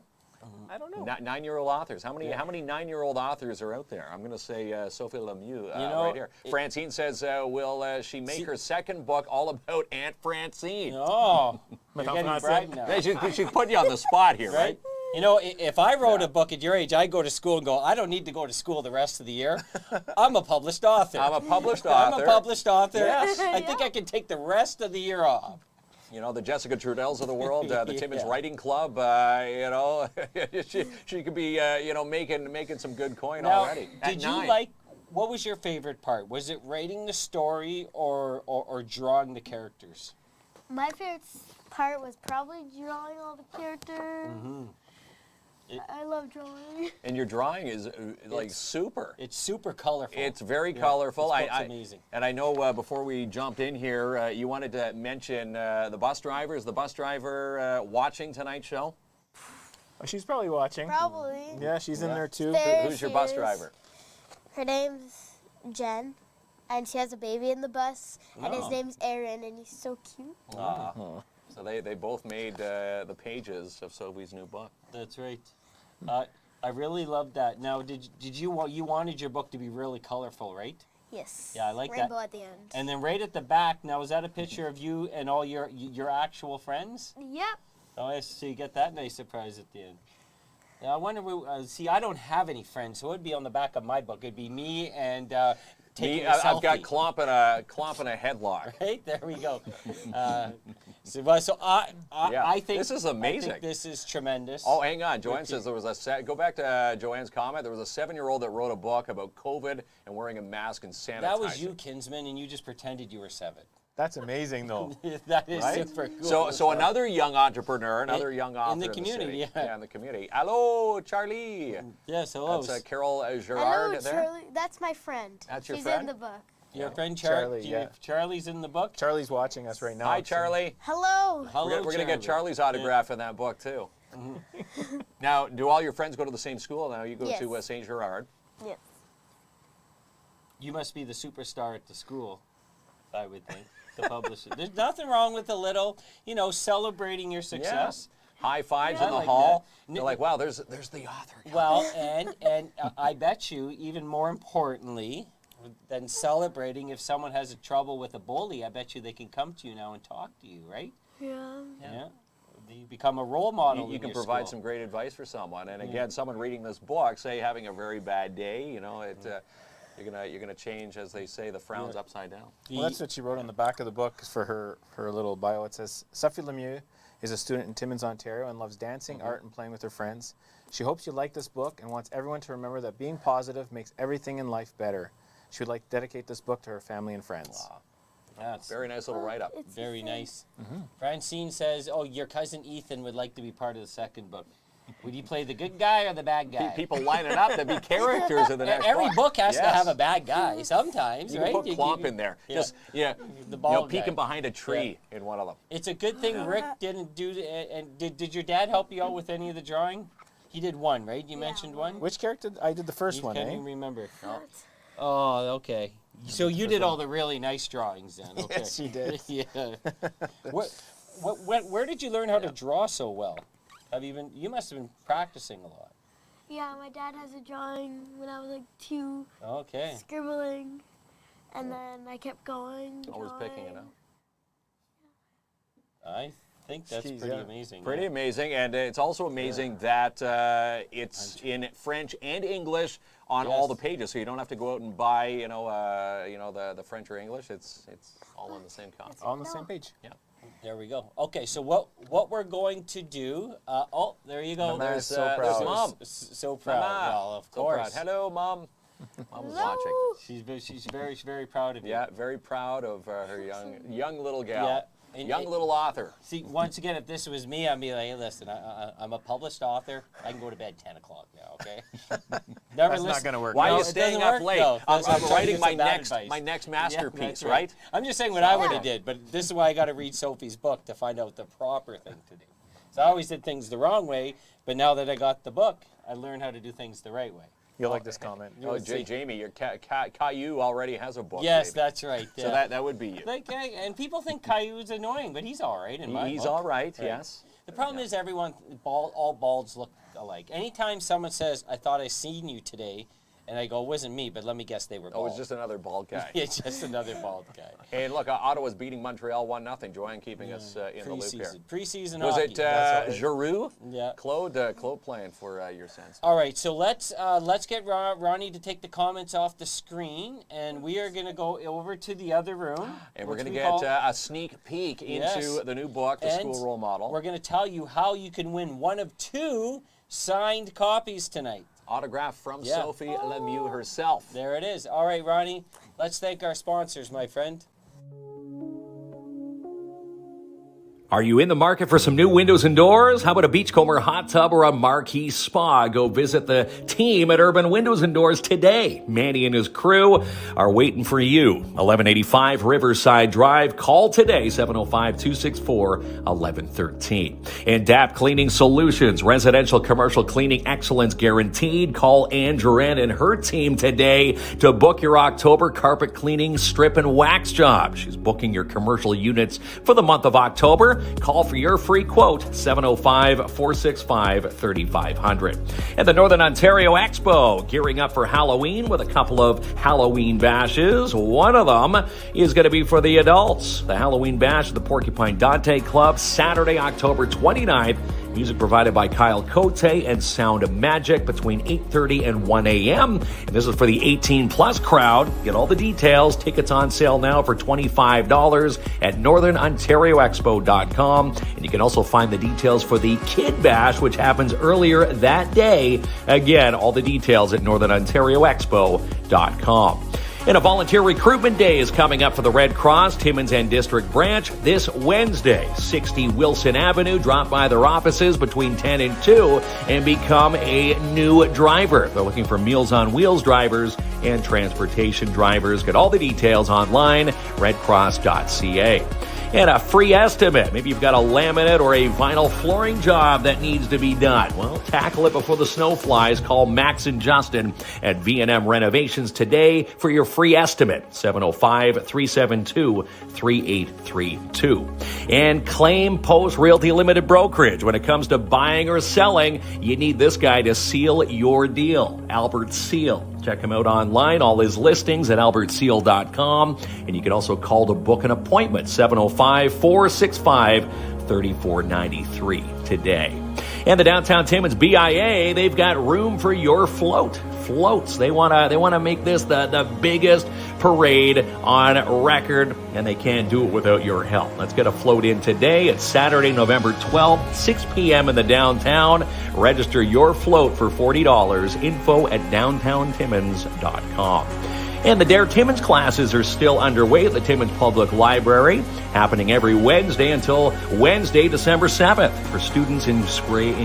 I don't know. 9-year-old authors. How many 9-year-old authors are out there? I'm going to say Sophie Lemieux right here. Francine says, will she make her second book all about Aunt Francine? Oh, you're Madame getting Francine. bragged now. Hey, she's putting you on the spot here, right? right? If I wrote a book at your age, I'd go to school and go, I don't need to go to school the rest of the year. I'm a published author. I'm a published author. I'm a published author. Yes. I think I can take the rest of the year off. You know, the Jessica Trudells of the world, the Timmins Yeah. Writing Club. You know, she could be you know, making some good coin Now, already. At did you 9. like? What was your favorite part? Was it writing the story or drawing the characters? My favorite part was probably drawing all the characters. I love drawing. And your drawing is like It's- super. It's super colorful. It's very colorful. This book's amazing. And I know before we jumped in here, you wanted to mention the bus driver. Is the bus driver watching tonight's show? Oh, she's probably watching. Probably. Yeah, she's in there too. There Who's your she bus is. driver? Her name's Jen, and she has a baby in the bus, and his Oh. name's Aaron, and he's so cute. So they both made the pages of Sophie's new book. That's right. I really loved that. Now, did you wanted your book to be really colorful, right? Yes. Yeah, I like that. Rainbow at the end. And then right at the back, now is that a picture of you and all your actual friends? Yep. Oh, yes, so you get that nice surprise at the end. Now, I wonder, see, I don't have any friends, so it would be on the back of my book. It'd be me and taking a selfie. I've got Klomp in a headlock. Right, there we go. So I think this is I amazing. think this is tremendous. Oh, hang on. Joanne says there was go back to Joanne's comment. There was a 7-year-old that wrote a book about COVID and wearing a mask and sanitizing. That was you, Kinsman, and you just pretended you were 7. That's amazing, though. That is Right? super cool. So another young entrepreneur, another young author in the community, city. yeah. In the community. Hello, Charlie. Yes, hello. That's Carol Hello, Gerard there. Charlie. That's my friend. That's your She's friend? in the book. Your friend Charlie, Charlie. yeah. Charlie's in the book. Charlie's watching us right now. Hi, Charlie. Hello. Hello, We're going to get Charlie's autograph in that book, too. Now, do all your friends go to the same school? Now you go Yes. to St. Gerard. Yes. You must be the superstar at the school, I would think. The publisher. There's nothing wrong with a little, celebrating your success. High fives Yeah, in the I like hall. that. They're like, wow, there's the author. Well, and I bet you, even more importantly than celebrating, if someone has a trouble with a bully, I bet you they can come to you now and talk to you, right? Yeah. Yeah. You become a role model. You in can your provide school. some great advice for someone. And again, someone reading this book, say having a very bad day, you're gonna change, as they say, the frowns upside down. Well, that's what she wrote on the back of the book for her little bio. It says, Sophie Lemieux is a student in Timmins, Ontario, and loves dancing, art, and playing with her friends. She hopes you like this book and wants everyone to remember that being positive makes everything in life better. She would like to dedicate this book to her family and friends. Wow. That's Very nice little write-up. It's the very same. nice. Francine says, "Oh, your cousin Ethan would like to be part of the second book. Would you play the good guy or the bad guy?" People line it up to be characters in the next Every book has to Yes. have a bad guy sometimes, You right? can put Klomp in there. Yeah. Just The bald peeking guy. behind a tree in one of them. It's a good thing Rick didn't do. And did your dad help you out with any of the drawing? He did one, right? You mentioned one. Which character? I did the first one, Can't eh? even remember. Oh, okay. So you did all the really nice drawings then. Okay. Yes, she did. Yeah. Where did you learn how to draw so well? You must have been practicing a lot. Yeah, my dad has a drawing when I was like 2, Okay. scribbling, and then I kept going. Always picking it drawing. up. I think that's Jeez, pretty yeah. amazing. Pretty yeah. amazing, and it's also amazing that it's in French and English on all Yes. the pages, so you don't have to go out and buy, the French or English. It's all on the same copy. All on the same page. Yeah. There we go. Okay, so what we're going to do? There you go. Mama is so There's proud. Mom. So proud. Mama. Well, of So proud. course. Hello, Mom. Mom's Hello. watching. She's very proud of you. Yeah, very proud of her young little gal. Yeah. And Young little author. See, once again, if this was me, I'd be like, hey, listen, I'm a published author. I can go to bed 10 o'clock now, okay? Never That's not listen- gonna work. Why No, are you it staying doesn't up work, late? though. I'm That's what trying to writing get my some bad advice. next Yeah, masterpiece, that's right? I'm just saying what I would Yeah. have did, but this is why I got to read Sophie's book to find out the proper thing to do. So I always did things the wrong way, but now that I got the book, I learned how to do things the right way. You'll like this comment. Oh, see. Jamie, your Caillou already has a book. Yes, baby. that's right. So yeah. that would be you. And people think Caillou's annoying, but he's all right in my He's book. all right, yes. The problem is all balds look alike. Anytime someone says, I thought I seen you today, And I go, it wasn't me, but let me guess, they were bald. Oh, it's just another bald guy. Yeah, just another bald guy. And look, Ottawa's beating Montreal 1-0. Joanne keeping us in the loop here. Preseason Was hockey. it Giroux? Yeah. Claude playing for your Sens. All right, so let's get Ronnie to take the comments off the screen, and we are going to go over to the other room. And we're going to get a sneak peek into the new book, The School Role Model. We're going to tell you how you can win one of 2 signed copies tonight. Autograph from Sophie Lemieux herself. There it is. All right, Ronnie, let's thank our sponsors, my friend. Are you in the market for some new windows and doors? How about a beachcomber hot tub or a marquee spa? Go visit the team at Urban Windows and Doors today. Manny and his crew are waiting for you. 1185 Riverside Drive. Call today, 705-264-1113. And DAP Cleaning Solutions, residential commercial cleaning excellence guaranteed. Call Ann Duran and her team today to book your October carpet cleaning, strip, and wax job. She's booking your commercial units for the month of October. Call for your free quote, 705-465-3500. And the Northern Ontario Expo, gearing up for Halloween with a couple of Halloween bashes. One of them is going to be for the adults. The Halloween bash at the Porcupine Dante Club, Saturday, October 29th. Music provided by Kyle Cote and Sound Magic between 8:30 and 1 a.m. And this is for the 18-plus crowd. Get all the details. Tickets on sale now for $25 at northernontarioexpo.com. And you can also find the details for the Kid Bash, which happens earlier that day. Again, all the details at northernontarioexpo.com. And a volunteer recruitment day is coming up for the Red Cross, Timmins and District Branch this Wednesday. 60 Wilson Avenue. Drop by their offices between 10 and 2 and become a new driver. They're looking for Meals on Wheels drivers and transportation drivers. Get all the details online, redcross.ca. And a free estimate. Maybe you've got a laminate or a vinyl flooring job that needs to be done. Well, tackle it before the snow flies. Call Max and Justin at V&M Renovations today for your free estimate. 705-372-3832. And Claim Post Realty Limited Brokerage. When it comes to buying or selling, you need this guy to seal your deal. Albert Seal. Check him out online. All his listings at albertseal.com. And you can also call to book an appointment, 705-465-3493 today. And the Downtown Timmins BIA, they've got room for your floats. They want to make this the biggest parade on record, and they can't do it without your help. Let's get a float in today. It's Saturday, November 12th, 6 p.m. in the downtown. Register your float for $40. Info at downtowntimmins.com. And the Dare Timmins classes are still underway at the Timmins Public Library, happening every Wednesday until Wednesday, December 7th, for students in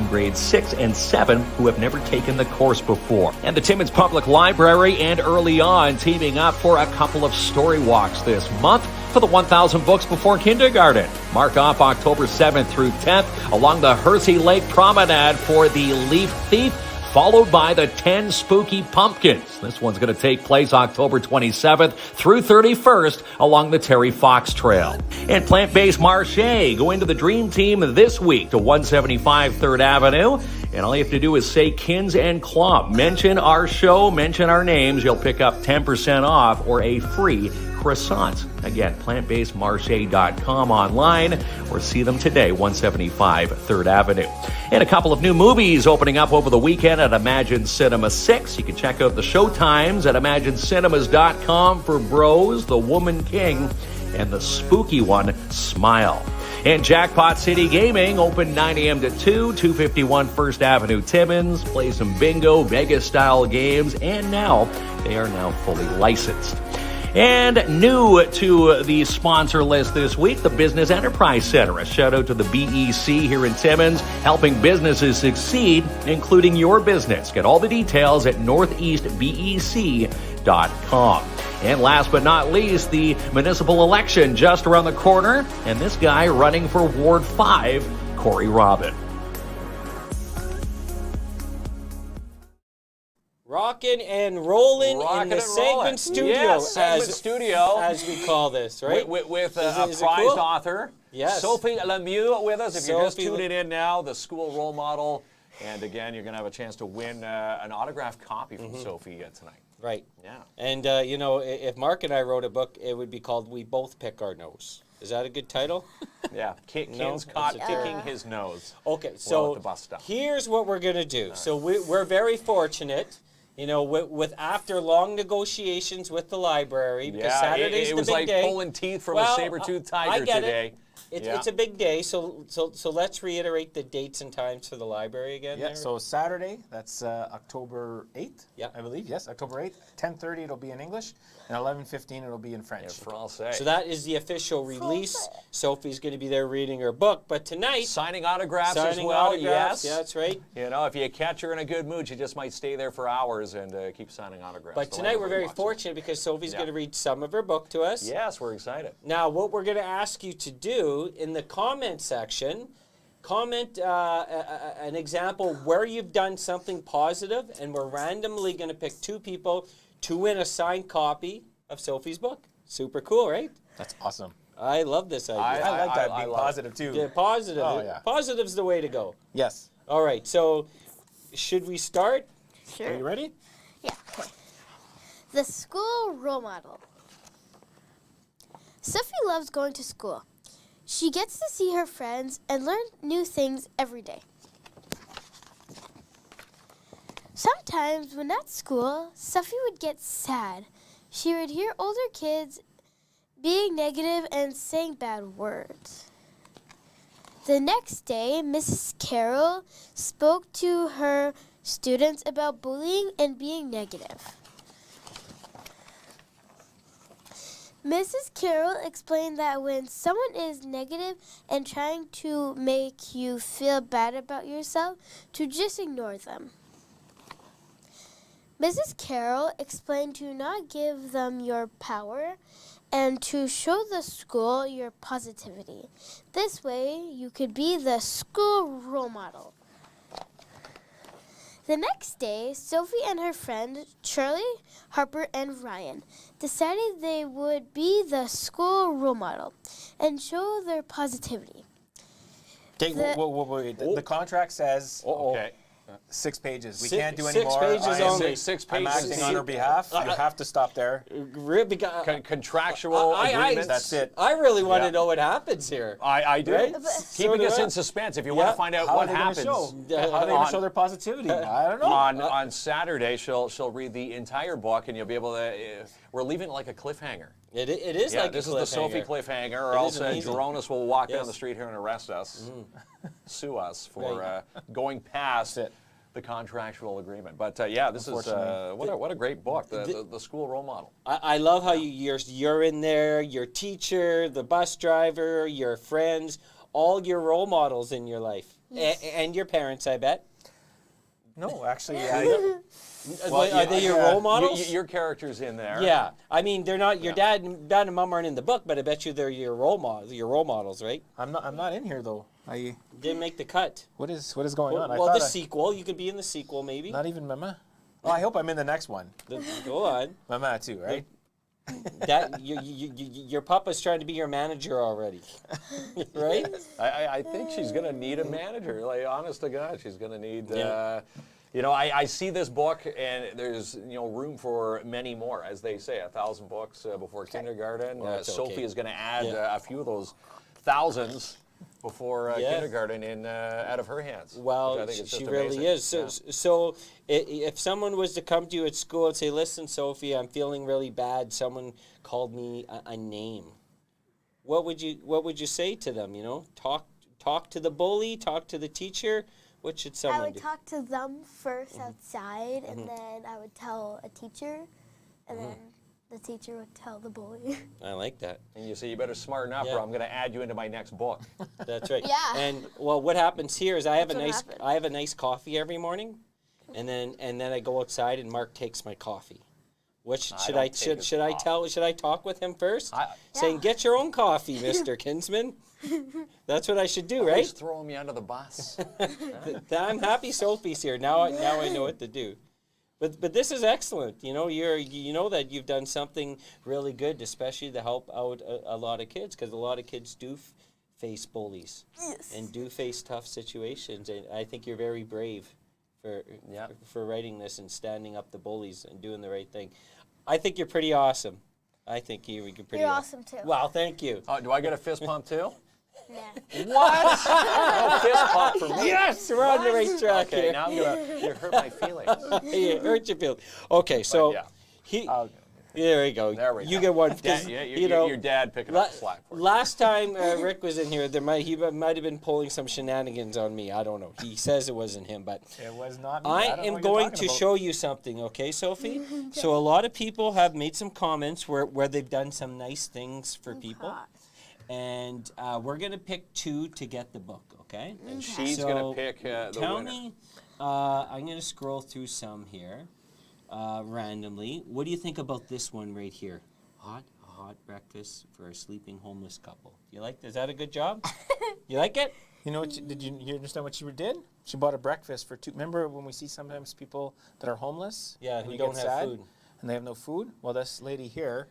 grades 6 and 7 who have never taken the course before. And the Timmins Public Library and Early On teaming up for a couple of story walks this month for the 1,000 Books Before Kindergarten. Mark off October 7th through 10th along the Hersey Lake Promenade for the Leaf Thief, followed by the 10 Spooky Pumpkins. This one's going to take place October 27th through 31st along the Terry Fox Trail. And Plant-Based Marché, go into the Dream Team this week to 175 3rd Avenue. And all you have to do is say KINZ and KLOMP. Mention our show, mention our names. You'll pick up 10% off or a free croissant. Again, plantbasedmarche.com online or see them today, 175 3rd Avenue. And a couple of new movies opening up over the weekend at Imagine Cinema 6. You can check out the show times at imaginecinemas.com for Bros, The Woman King, and the spooky one, Smile. And Jackpot City Gaming, open 9 a.m. to 251 First Avenue, Timmins. Play some bingo, Vegas-style games, and they are now fully licensed. And new to the sponsor list this week, the Business Enterprise Center. A shout out to the BEC here in Timmins, helping businesses succeed, including your business. Get all the details at northeastbec.com. And last but not least, the municipal election just around the corner. And this guy running for Ward 5, Corey Robin. Rockin' and rolling in the segment studio, yes, segment studio, as we call this, right? With a prized author, yes. Sophie Lemieux with us. If you're just tuning in now, the school role model And again, you're going to have a chance to win an autographed copy from Sophie tonight. Right. Yeah. And, you know, if Mark and I wrote a book, it would be called We Both Pick Our Nose. Is that a good title? Yeah. KINZ caught picking his nose. Okay, While so at the bus stop. here's what we're going to do. So we're very fortunate, you know, with after long negotiations with the library, because Saturday's it the was big like day. pulling teeth from Well, a saber-toothed I tiger get today. it. It's a big day, so let's reiterate the dates and times for the library again. Yeah, there. so Saturday, that's October 8th, Yeah. I believe. Yes, October 8th. 10:30 it'll be in English, and 11:15 it'll be in French. Yeah, for all say. So that is the official release. Sophie's going to be there reading her book, but tonight Signing autographs as signing well, autographs. yes. Yeah, that's right. You know, if you catch her in a good mood, she just might stay there for hours and keep signing autographs. But The tonight we're library very watches. fortunate because Sophie's Yeah. going to read some of her book to us. Yes, we're excited. Now, what we're going to ask you to do in the comment section, comment an example where you've done something positive, and we're randomly going to pick 2 people to win a signed copy of Sophie's book. Super cool, right? That's awesome. I love this idea. I like that I being love it. positive too. Yeah, positive. Oh, yeah. Positive's the way to go. Yes. All right, so should we start? Are you ready? Yeah. The school role model. Sophie loves going to school. She gets to see her friends and learn new things every day. Sometimes when at school, Sophie would get sad. She would hear older kids being negative and saying bad words. The next day, Mrs. Carroll spoke to her students about bullying and being negative. Mrs. Carroll explained that when someone is negative and trying to make you feel bad about yourself, to just ignore them. Mrs. Carroll explained to not give them your power and to show the school your positivity. This way, you could be the school role model. The next day, Sophie and her friend Charlie, Harper, and Ryan decided they would be the school role model and show their positivity. Okay, wait. The contract says Okay. 6 pages. We Six- can't do any 6 more. pages I am- only. Six I'm pages. acting on her behalf. You have to stop there. Contractual agreement. That's it. I really want Yeah. to know what happens here. I do. Right? Keeping So us do I. in suspense. If you want Yeah. to find out How what are they going happens to show? Yeah. How are they going On- to show their positivity? I don't know. on Saturday, she'll read the entire book, and you'll be able to. We're leaving it like a cliffhanger. It is Yeah, like this a is the Sophie cliffhanger. cliffhanger, or It else is amazing. Jeronis will walk down Yes. the street here and arrest us, sue us for Right. going past That's it. the contractual agreement. But yeah, this is Unfortunately. what a great book, the school role model. I love how you're in there, your teacher, the bus driver, your friends, all your role models in your life. And your parents, I bet. No, actually, Are they your role models? Your character's in there. Yeah, I mean they're not your dad and mom aren't in the book, but I bet you they're your role models, right? I'm not in here though. Didn't make the cut. What is going on? Well, the sequel, you could be in the sequel maybe. Not even Mama. Oh, I hope I'm in the next one. Go on. Mama too, right? That your papa's trying to be your manager already, right? I think she's going to need a manager. Like, honest to God, she's going to need. Yeah. I see this book, and there's room for many more, as they say, 1,000 books before kindergarten. Well, that's Sophie okay. is going to add Yeah. a few of those thousands before Yeah. kindergarten out of her hands. Well, which I think is she just really amazing. is. Yeah. So if someone was to come to you at school and say, "Listen, Sophie, I'm feeling really bad. Someone called me a name," what would you say to them? Talk to the bully, talk to the teacher. What should I someone would do? talk to them first outside, and then I would tell a teacher, and then the teacher would tell the bully. I like that. And you say, you better smarten up, Yeah. or I'm going to add you into my next book. That's right. Yeah. And what happens here is I have That's what happened. I have a nice coffee every morning, and then I go outside and Mark takes my coffee. What should don't I take his should I coffee. tell? Should I talk with him first? Saying, Yeah. "Get your own coffee, Mr. Kinsman." That's what I should do, right? Just throw me under the bus. I'm happy Sophie's here. Now I know what to do. But this is excellent. You know that you've done something really good, especially to help out a lot of kids, because a lot of kids do face bullies and do face tough situations. And I think you're very brave for writing this and standing up to bullies and doing the right thing. I think you're pretty awesome. I think you're pretty You're awesome too. Wow, thank you. Do I get a fist pump too? Nah. What? No fist pump for me. Yes, we're on the right track Okay, here. now you hurt my feelings. Yeah, hurt your feelings. Okay, so yeah. there we go. There we You go. get one. Dad, your dad picking up the slack for you. Last time Rick was in here, he might have been pulling some shenanigans on me. I don't know. He says it wasn't him, but It was not me. I don't know am what you're going talking to about. show you something, okay, Sophie? So a lot of people have made some comments where they've done some nice things for people. And we're going to pick 2 to get the book, okay? And she's So, going to pick the Tell winner. me, I'm going to scroll through some here randomly. What do you think about this one right here? Hot breakfast for a sleeping homeless couple. Is that a good job? You like it? You know what? Did you understand what she did? She bought a breakfast for 2. Remember when we see sometimes people that are homeless? Yeah, and who you don't get have sad, food. and they have no food. Well, this lady here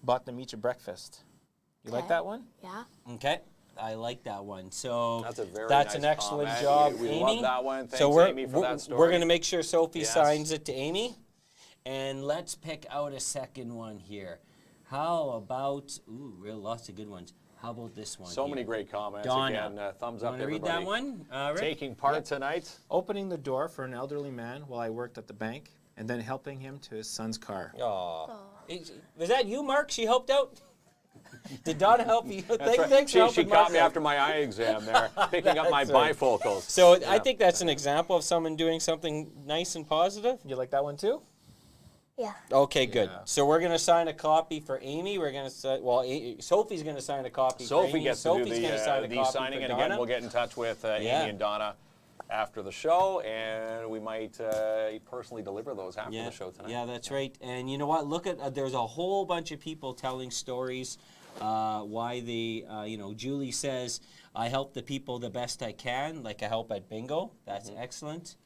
bought them each a breakfast. You like Okay. that one? Yeah. Okay. I like that one. So That's a very that's nice an excellent comment. job, We Amy. love that one. Thanks, so we're, Amy, for that story. We're going to make sure Sophie Yes. signs it to Amy. And let's pick out a second one here. How about, lots of good ones. How about this one? So here? many great comments. Donna. Again, thumbs You up want to to read everybody. that one, Rick? Taking part tonight. Opening the door for an elderly man while I worked at the bank, and then helping him to his son's car. Aw. Was that you, Mark? She helped out? Did Donna help you? That's right. Thanks for She helping caught Mark me out. after my eye exam there, picking up my That's right. bifocals. So I think that's an example of someone doing something nice and positive. You like that one too? Yeah. Okay, good. Yeah. So we're gonna sign a copy for Amy. We're gonna Sophie's gonna sign a copy. for Sophie Amy. gets Sophie's to do gonna sign a the copy signing, for and Donna. again, we'll get in touch with Amy and Donna after the show, and we might personally deliver those after the show tonight. Yeah, that's right. And you know what? Look at there's a whole bunch of people telling stories. Why they, Julie says, I help the people the best I can, like I help at bingo. That's excellent.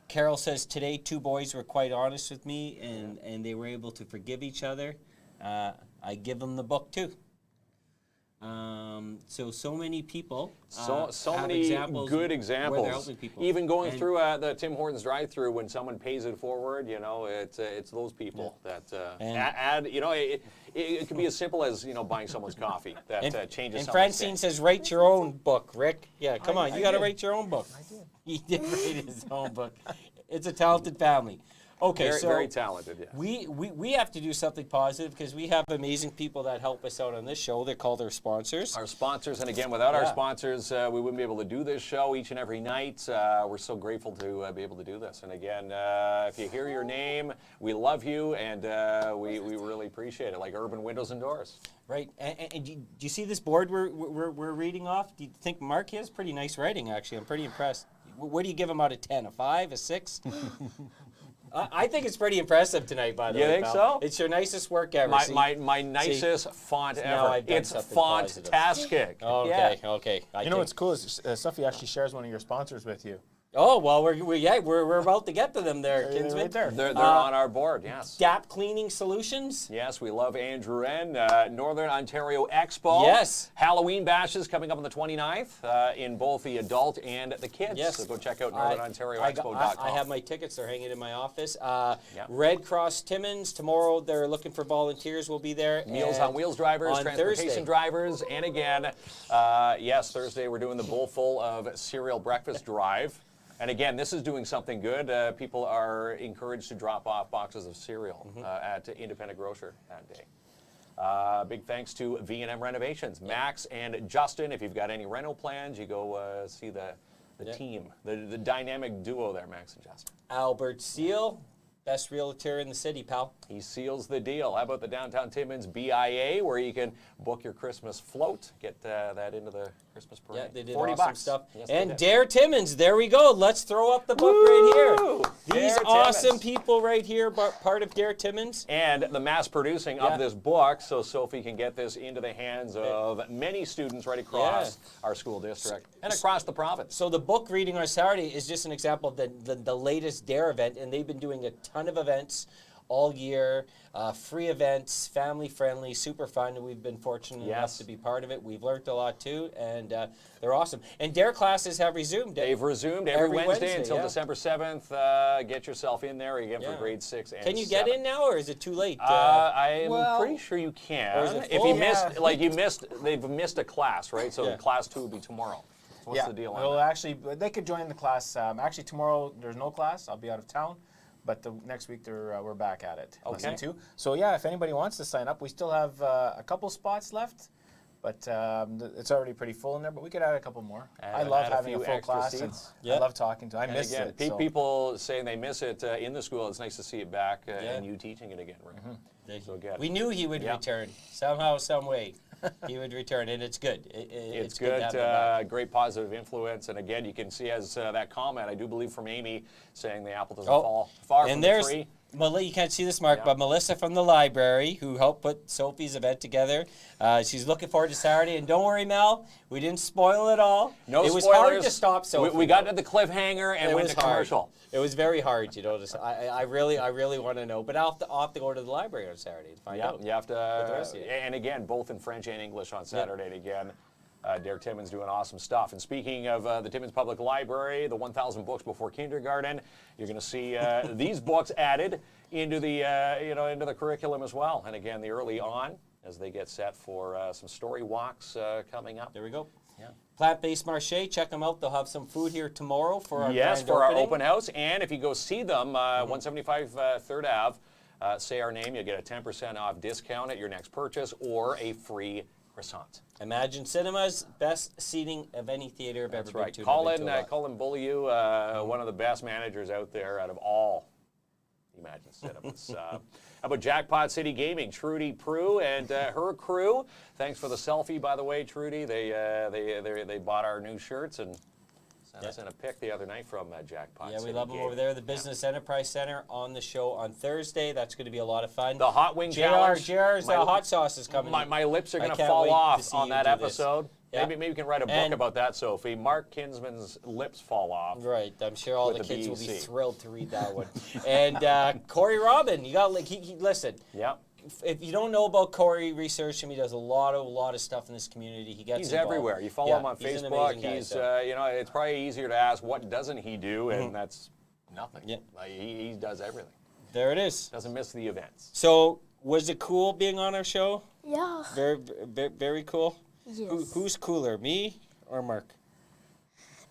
Carol says, today 2 boys were quite honest with me, and they were able to forgive each other. I give them the book, too. So many people So have many examples good where they're examples. helping people. Even going And- through the Tim Hortons drive-through, when someone pays it forward, it's those people that And- add. It could be as simple as buying someone's coffee that changes. And someone's Francine day. says, write your own book, Rick. Yeah, come on, you got to did. write your own book. I did. He did write his own book. It's a talented family. Okay, very, so very talented. Yeah. we have to do something positive because we have amazing people that help us out on this show. They're called our sponsors. Our sponsors, and again, without our Yeah. sponsors, we wouldn't be able to do this show each and every night. We're so grateful to be able to do this. And again, if you hear your name, we love you, and we really appreciate it, like Urban Windows and Doors. Right, and do you see this board we're reading off? Do you think Mark has pretty nice writing, actually? I'm pretty impressed. What do you give him out of 10? A 5? A 6? I think it's pretty impressive tonight, by the You way. think pal. so? It's your nicest work ever. See? My nicest font now ever. I've done It's something font-tastic. Okay, Yeah. okay. You know what's cool is Sophie actually shares one of your sponsors with you. Oh well, we're about to get to them there, They're Kinsman. right there. They're on our board, yes. DAP Cleaning Solutions. Yes, we love Andrew N. Northern Ontario Expo. Yes. Halloween bashes coming up on the 29th in both the adult and the kids. Yes. So go check out I northernontarioexpo.com. have my tickets. They're hanging in my office. Yeah. Red Cross Timmins tomorrow. They're looking for volunteers. We'll be there. Meals And on Wheels drivers, on transportation Thursday. drivers, and again, yes, Thursday we're doing the Bowl Full of Cereal Breakfast Drive. And again, this is doing something good. People are encouraged to drop off boxes of cereal at Independent Grocer that day. Big thanks to V&M Renovations. Max and Justin, if you've got any reno plans, you go see the team, the dynamic duo there, Max and Justin. Albert Seal, best realtor in the city, pal. He seals the deal. How about the Downtown Timmins BIA, where you can book your Christmas float, get that into the Christmas parade. Yeah, they did $40 awesome stuff. Yes, they and did. Dare Timmins, there we go. Let's throw up the book right Woo! here. These Dare awesome Timmins. people right here, part of Dare Timmins. And the mass producing Yeah. of this book, so Sophie can get this into the hands of many students right across our school district and across the province. So the book reading on Saturday is just an example of the latest Dare event, and they've been doing a ton of events all year. Free events, family friendly, super fun. We've been fortunate enough to be part of it. We've learned a lot too, and they're awesome. And their classes have resumed. They've resumed every Wednesday until December 7th. Get yourself in there again for grade 6 and 7. Can you get in now, or is it too late? I'm pretty sure you can. Or is it If full? you missed, they've missed a class, right? So class 2 will be tomorrow. What's the deal on well, that? actually, they could join the class. Actually, tomorrow there's no class. I'll be out of town. But the next week we're back at it. Okay. Lesson 2. So yeah, if anybody wants to sign up, we still have a couple spots left, but it's already pretty full in there. But we could add a couple more. I love add a fehaving a few full extra class. seats. And I love talking to. I And miss again, it. So. people saying they miss it in the school. It's nice to see it back and you teaching it again, right? So again, we knew he would return somehow, some way. He would return, and it's good. It's good. good. To have him back. Great positive influence, and again, you can see as that comment, I do believe from Amy, saying the apple doesn't fall far from the tree. You can't see this, Mark, but Melissa from the library, who helped put Sophie's event together, she's looking forward to Saturday. And don't worry, Mel, we didn't spoil it all. No it spoilers. was hard to stop Sophie. We got to the cliffhanger and went to commercial. It was very hard, I really want to know. But I'll have to go to the library on Saturday to find out. You have to, the rest of you. and again, both in French and English on Saturday. And again, Derek Timmons doing awesome stuff. And speaking of the Timmons Public Library, the 1,000 books before kindergarten, you're going to see these books added into the into the curriculum as well. And again, the early on as they get set for some story walks coming up. There we go. Plant-based Marché, check them out. They'll have some food here tomorrow for our grand for opening. our open house. And if you go see them, 175 3rd Ave, say our name, you'll get a 10% off discount at your next purchase or a free croissant. Imagine Cinema's best seating of any theater I've ever been to. Colin Beaulieu, one of the best managers out there out of all Imagine Cinemas. How about Jackpot City Gaming? Trudy Prue and her crew. Thanks for the selfie, by the way, Trudy. They bought our new shirts and sent us in a pic the other night from Jackpot City. Yeah, we love them over there. The Business Enterprise Center on the show on Thursday. That's going to be a lot of fun. The Hot Wing Challenge. JR's hot sauce is coming. My lips are going to fall off on that episode. Yeah. Maybe we can write a book about that, Sophie. Mark Kinsman's lips fall off. Right. I'm sure all the kids will be BEC. thrilled to read that one. And Corey Robin, you got listen. Yeah. If you don't know about Corey, research him. He does a lot of stuff in this community. He's involved. Everywhere. You follow him on he's Facebook. an amazing He's guy, it's probably easier to ask what doesn't he do, and that's nothing. Yeah. He does everything. There it is. Doesn't miss the events. So was it cool being on our show? Yeah. Very cool. Yes. Who's cooler, me or Mark?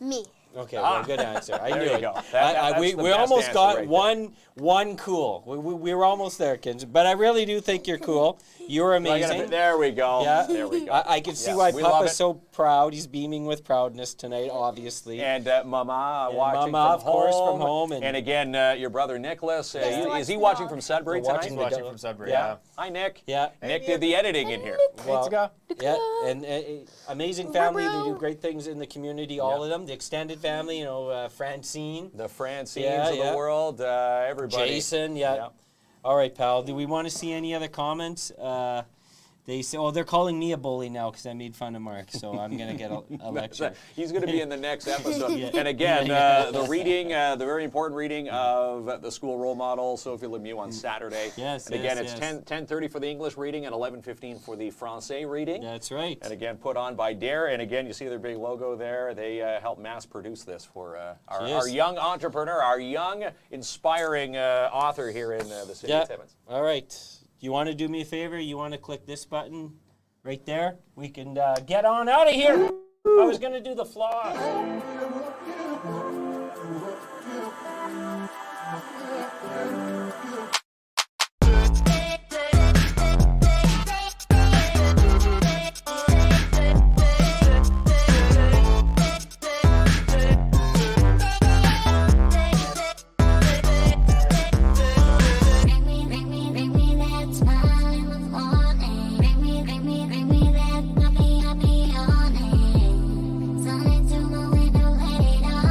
Me. Okay, well, good answer. I There knew you it. go. That's the We best almost answer got right there. one cool. We were almost there, Kins. But I really do think you're cool. You're amazing. There we go. Yeah. There we go. I can see Yes, why we love Papa's it. so proud. He's beaming with proudness tonight, obviously. And Mama watching Mama, from of course, home. from home. And again, your brother Nicholas. Is he the watching dog. from Sudbury We're tonight? watching He's watching from Sudbury. Yeah. Hi, Nick. Yeah. Nick did the editing in here. Well, go. yeah, and amazing family. They do great things in the community, all of them. The extended family, Francine. The Francines of the world, everybody. Jason, All right, pal. Do we want to see any other comments? They say, they're calling me a bully now because I made fun of Mark, so I'm going to get a lecture. He's going to be in the next episode. And again, the reading, the very important reading of the school role model, Sophie Lemieux, on Saturday. Yes, and again, yes, it's yes. 10:30 for the English reading and 11:15 for the Francais reading. That's right. And again, put on by Dare. And again, you see their big logo there. They help mass produce this for our young entrepreneur, our young, inspiring author here in the city of Timmins. All right. You want to do me a favor? You want to click this button right there? We can get on out of here. I was going to do the floss. Bring me that smile in the morning. Bring me that happy, happy yawning. Sun into my window, let it on.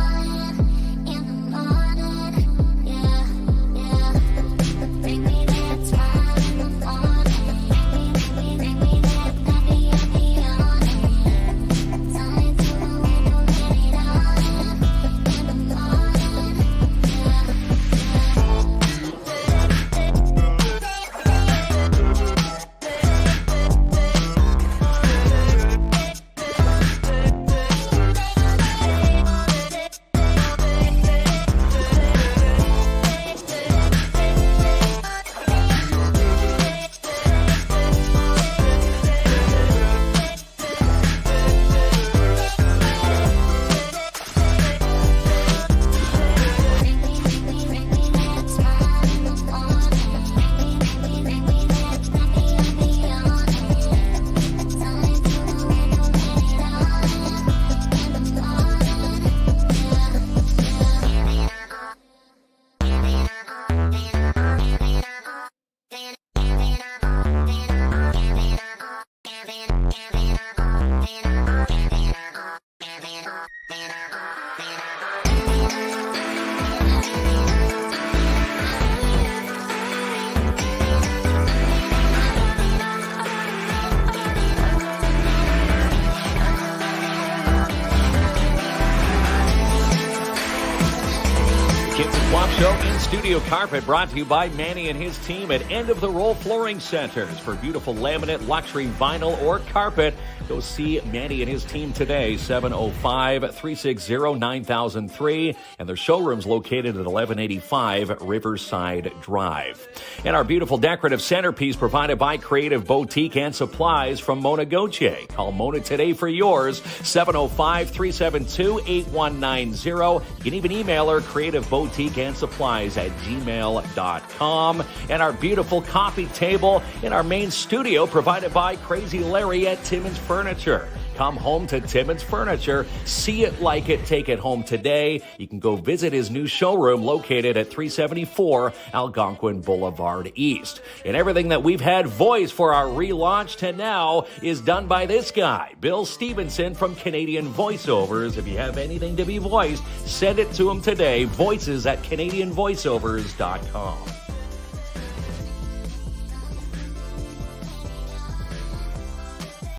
KINZ Show in Studio Carpet brought to you by Manny and his team at End of the Roll Flooring Centers. For beautiful laminate, luxury vinyl, or carpet, go see Manny and his team today, 705-360-9003. And their showroom's located at 1185 Riverside Drive. And our beautiful decorative centerpiece provided by Creative Boutique and Supplies from Mona Gauthier. Call Mona today for yours, 705-372-8190. You can even email her, creativeboutiqueandsupplies@gmail.com. And our beautiful coffee table in our main studio provided by Crazy Larry at Timmons Furniture. Come home to Timmons Furniture. See it, like it, take it home today. You can go visit his new showroom located at 374 Algonquin Boulevard East. And everything that we've had voice for our relaunch to now is done by this guy, Bill Stevenson from Canadian Voiceovers. If you have anything to be voiced, send it to him today. Voices@CanadianVoiceovers.com.